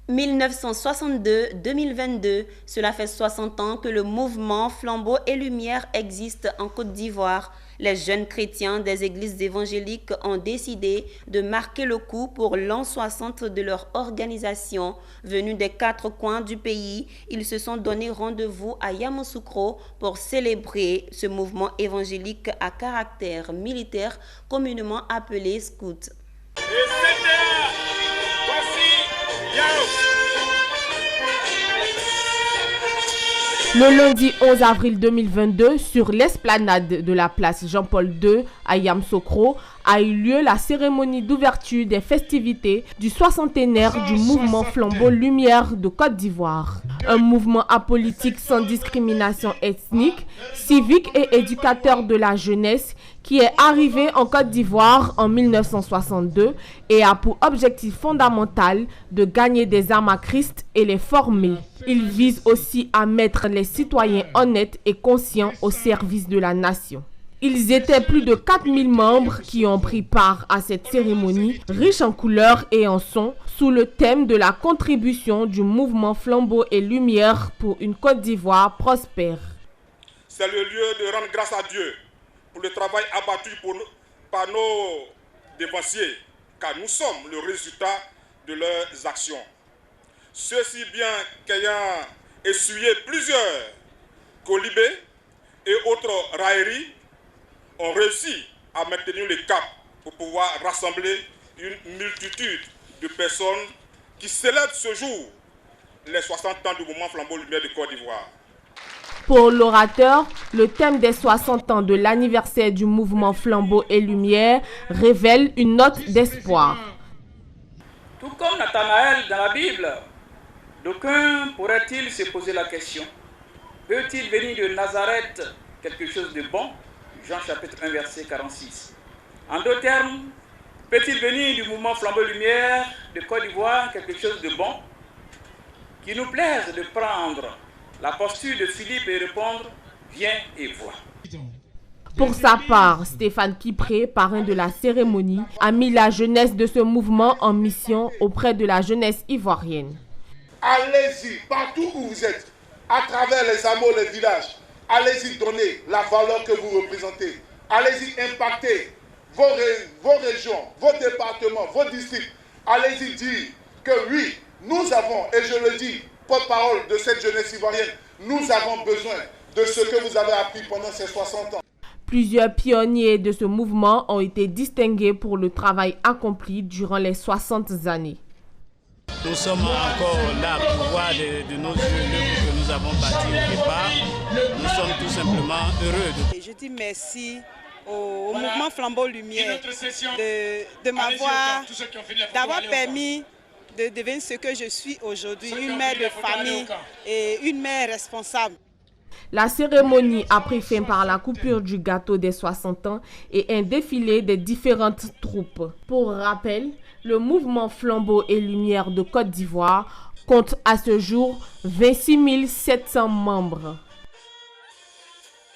1962-2022, cela fait 60 ans que le mouvement Flambeau et Lumière existe en Côte d'Ivoire. Les jeunes chrétiens des églises évangéliques ont décidé de marquer le coup pour l'an 60 de leur organisation. Venus des 4 coins du pays, ils se sont donné rendez-vous à Yamoussoukro pour célébrer ce mouvement évangélique à caractère militaire, communément appelé scout. Le lundi 11 avril 2022, sur l'esplanade de la place Jean-Paul II à Yamoussoukro, a eu lieu la cérémonie d'ouverture des festivités du 60e du mouvement Flambeau Lumière de Côte d'Ivoire. Un mouvement apolitique sans discrimination ethnique, civique et éducateur de la jeunesse qui est arrivé en Côte d'Ivoire en 1962 et a pour objectif fondamental de gagner des âmes à Christ et les former. Il vise aussi à mettre les citoyens honnêtes et conscients au service de la nation. Ils étaient plus de 4000 membres qui ont pris part à cette cérémonie, riche en couleurs et en sons, sous le thème de la contribution du mouvement Flambeau et Lumière pour une Côte d'Ivoire prospère. C'est le lieu de rendre grâce à Dieu pour le travail abattu par nos dévanciers, car nous sommes le résultat de leurs actions. Ceux-ci bien qu'ayant essuyé plusieurs colibés et autres railleries, ont réussi à maintenir le cap pour pouvoir rassembler une multitude de personnes qui célèbrent ce jour les 60 ans du mouvement Flambeau Lumière de Côte d'Ivoire. Pour l'orateur, le thème des 60 ans de l'anniversaire du mouvement Flambeau et Lumière révèle une note d'espoir. Tout comme Nathanaël dans la Bible, d'aucuns pourraient-ils se poser la question: peut-il venir de Nazareth quelque chose de bon? Jean chapitre 1 verset 46. En d'autres termes, peut-il venir du mouvement Flambeau Lumière de Côte d'Ivoire quelque chose de bon? Qui nous plaise de prendre la posture de Philippe et répondre: viens et vois. Pour sa part, Stéphane Kipré, parrain de la cérémonie, a mis la jeunesse de ce mouvement en mission auprès de la jeunesse ivoirienne. Allez-y, partout où vous êtes, à travers les hameaux, les villages. Allez-y donner la valeur que vous représentez. Allez-y impacter vos régions, vos départements, vos districts. Allez-y dire que oui, nous avons, et je le dis, porte-parole de cette jeunesse ivoirienne, nous avons besoin de ce que vous avez appris pendant ces 60 ans. Plusieurs pionniers de ce mouvement ont été distingués pour le travail accompli durant les 60 années. Nous sommes encore là pour voir de nos yeux l'œuvre que nous avons bâtie au départ. Nous sommes tout simplement heureux. Je dis merci au mouvement Flambeau Lumière d'avoir permis de devenir ce que je suis aujourd'hui, une mère de famille et une mère responsable. La cérémonie a pris fin par la coupure du gâteau des 60 ans et un défilé des différentes troupes. Pour rappel, le mouvement Flambeau et Lumière de Côte d'Ivoire compte à ce jour 26 700 membres.